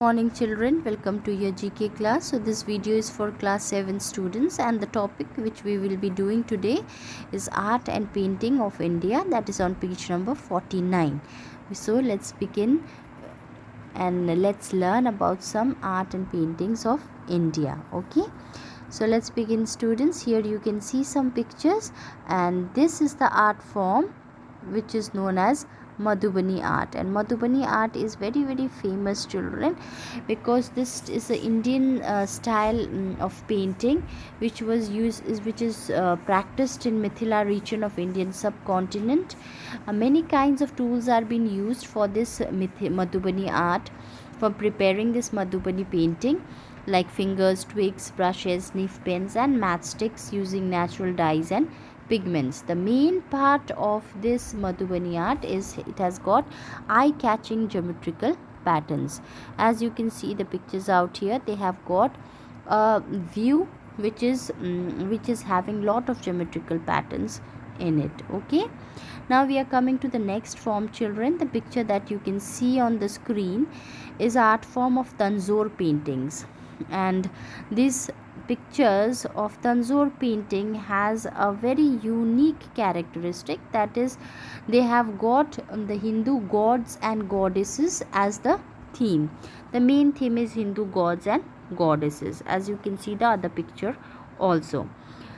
Morning children, welcome to your GK class. So this video is for class 7 students, and the topic which we will be doing today is art and painting of India, that is on page number 49. So let's begin and let's learn about some art and paintings of India. Okay, so let's begin students. Here you can see some pictures, and this is the art form which is known as Madhubani art. And Madhubani art is very famous children, because this is the Indian style of painting which was used which is practiced in Mithila region of Indian subcontinent. Many kinds of tools are being used for this Madhubani art, for preparing this Madhubani painting, like fingers, twigs, brushes, nib pens and matchsticks using natural dyes and pigments. The main part of this Madhubani art is it has got eye-catching geometrical patterns. As you can see the pictures out here, they have got a view which is having lot of geometrical patterns in it. Okay, now we are coming to the next form children. The picture that you can see on the screen is art form of Tanjore paintings, and this pictures of Tanjore painting has a very unique characteristic, that is they have got the Hindu gods and goddesses as the theme. The main theme is Hindu gods and goddesses, as you can see the other picture also.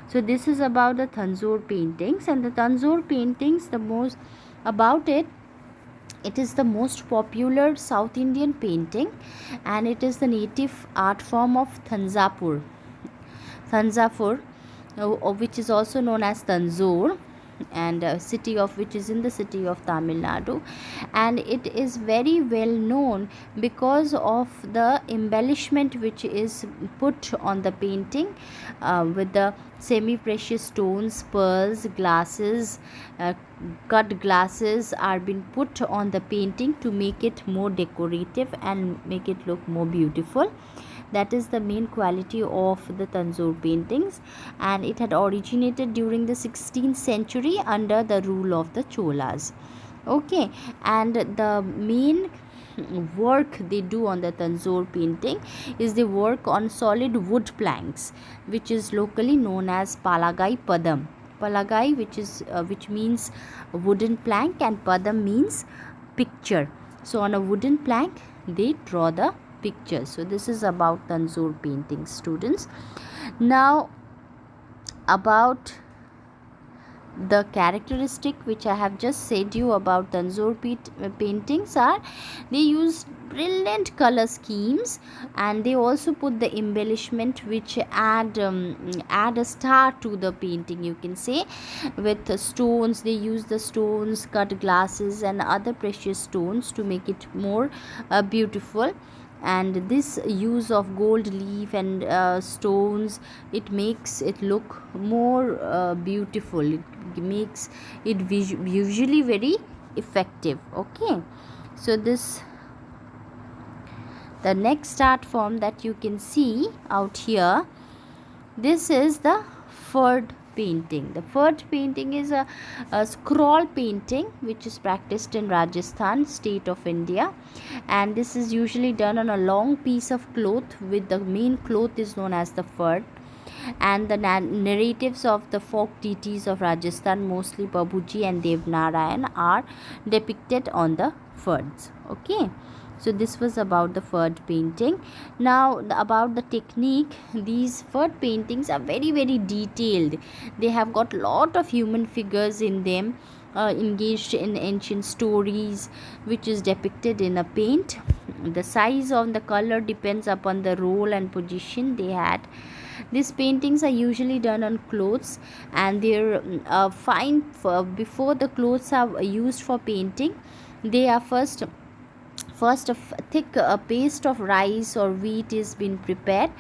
So this is about the Tanjore paintings, and the Tanjore paintings, the most about it is the most popular South Indian painting, and it is the native art form of Thanjavur, which is also known as Tanjore, and city of which is in the city of Tamil Nadu, and it is very well known because of the embellishment which is put on the painting, with the semi precious stones, pearls, glasses, cut glasses are being put on the painting to make it more decorative and make it look more beautiful. That is the main quality of the Tanjore paintings, and it had originated during the 16th century under the rule of the Cholas. Okay, and the main work they do on the Tanjore painting is the work on solid wood planks, which is locally known as Palagai Padam. Palagai, which means wooden plank, and Padam means picture. So on a wooden plank they draw the pictures. So this is about Tanjore painting students. Now about the characteristic which I have just said you about Tanjore paintings are they use brilliant color schemes, and they also put the embellishment which add a star to the painting, you can say, with the stones. They use the stones, cut glasses and other precious stones to make it more beautiful. And this use of gold leaf and stones, it makes it look more beautiful. It makes it visually very effective. Okay, so the next art form that you can see out here, this is the Ferd painting. The Ferd painting is a scroll painting which is practiced in Rajasthan state of India, and this is usually done on a long piece of cloth, with the main cloth is known as the Ferd, and the narratives of the folk deities of Rajasthan, mostly Babuji and Devnarayan, are depicted on the Ferds. Okay, so this was about the Ferd painting. Now about the technique, these Ferd paintings are very detailed. They have got lot of human figures in them, engaged in ancient stories which is depicted in a paint. The size of the color depends upon the role and position they had. These paintings are usually done on clothes, and they're fine before the clothes are used for painting. They are first a thick paste of rice or wheat is being prepared,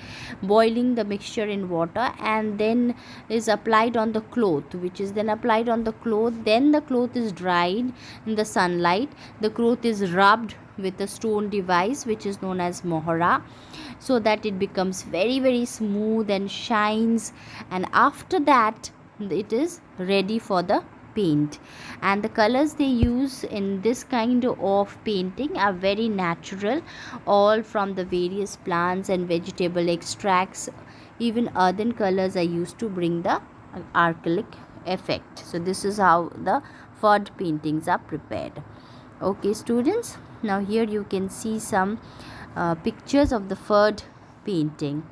boiling the mixture in water, and then is applied on the cloth, which is then applied on the cloth. Then the cloth is dried in the sunlight. The cloth is rubbed with a stone device which is known as mohra, so that it becomes very smooth and shines, and after that it is ready for the paint, and the colors they use in this kind of painting are very natural, all from the various plants and vegetable extracts. Even earthen colors are used to bring the archaic effect. So this is how the furred paintings are prepared. Okay students, now here you can see some pictures of the furred painting.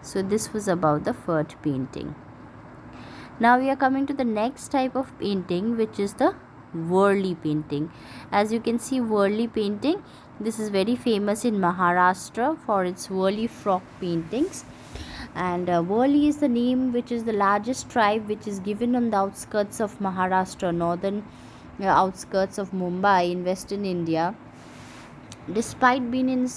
So this was about the furred painting. Now we are coming to the next type of painting, which is the Warli painting. As you can see, Warli painting, this is very famous in Maharashtra for its Warli frog paintings. And Warli is the name which is the largest tribe which is given on the outskirts of Maharashtra, northern outskirts of Mumbai in western India. Despite being in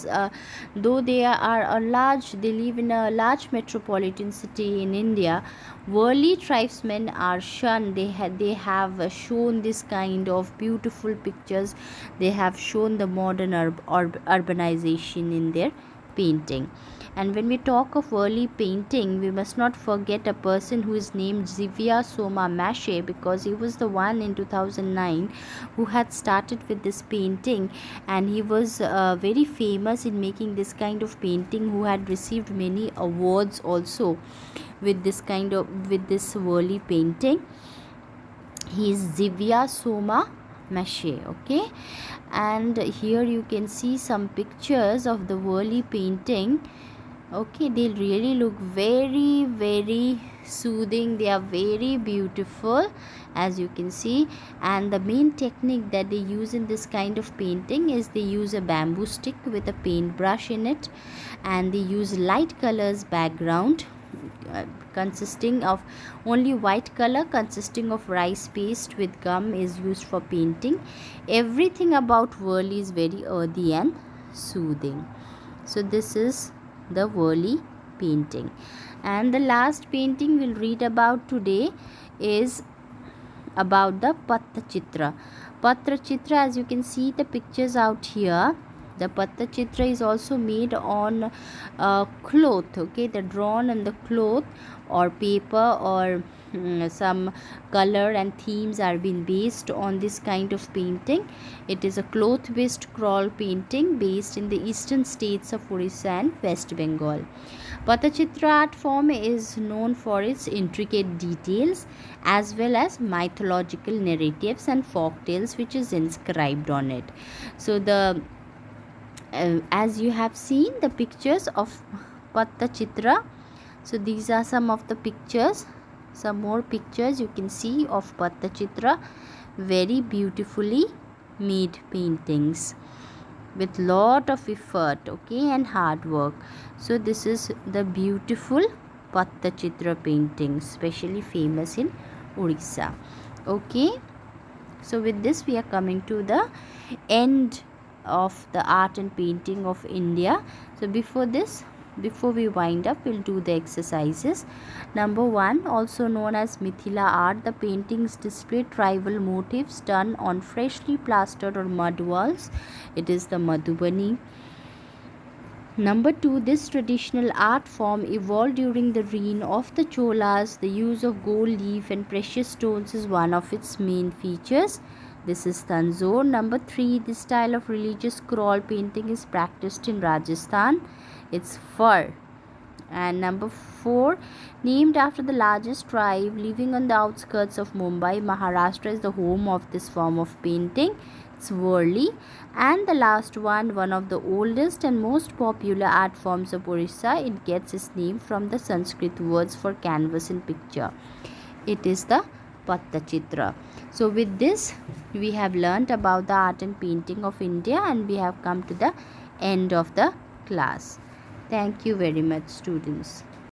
though they live in a large metropolitan city in India, Warli tribesmen are shunned. They have shown this kind of beautiful pictures. They have shown the modern urbanization in their painting. And when we talk of Warli painting, we must not forget a person who is named Zivia Soma Mashe, because he was the one in 2009 who had started with this painting, and he was very famous in making this kind of painting, who had received many awards also with this Warli painting. He is Zivia Soma Mashe. Okay, and here you can see some pictures of the Warli painting. Okay, they really look very soothing. They are very beautiful, as you can see. And the main technique that they use in this kind of painting is they use a bamboo stick with a paintbrush in it, and they use light colors background consisting of only white color, consisting of rice paste with gum is used for painting. Everything about Warli is very earthy and soothing. So this is the Warli painting. And the last painting we'll read about today is about the Pattachitra. Pattachitra, as you can see the pictures out here, the Pattachitra is also made on cloth. Okay, they're drawn on the cloth or paper, or some color and themes are being based on this kind of painting. It is a cloth based scroll painting based in the eastern states of Orissa and West Bengal. Pattachitra art form is known for its intricate details as well as mythological narratives and folk tales which is inscribed on it. So the as you have seen the pictures of Pattachitra, so these are some of the pictures. Some more pictures you can see of Pattachitra. Very beautifully made paintings with lot of effort, okay, and hard work. So this is the beautiful Pattachitra painting, especially famous in Orissa. Okay, so with this we are coming to the end of the art and painting of India. So before we wind up, we'll do the exercises. Number 1, also known as Mithila art, the paintings display tribal motifs done on freshly plastered or mud walls. It is the Madhubani. Number 2, this traditional art form evolved during the reign of the Cholas. The use of gold leaf and precious stones is one of its main features. This is Tanjore. Number 3, this style of religious scroll painting is practiced in Rajasthan. It's fur. And number 4, named after the largest tribe living on the outskirts of Mumbai, Maharashtra is the home of this form of painting. It's Warli. And the last one of the oldest and most popular art forms of Orissa, it gets its name from the Sanskrit words for canvas and picture. It is the Pattachitra. So with this we have learnt about the art and painting of India, and we have come to the end of the class. Thank you very much, students.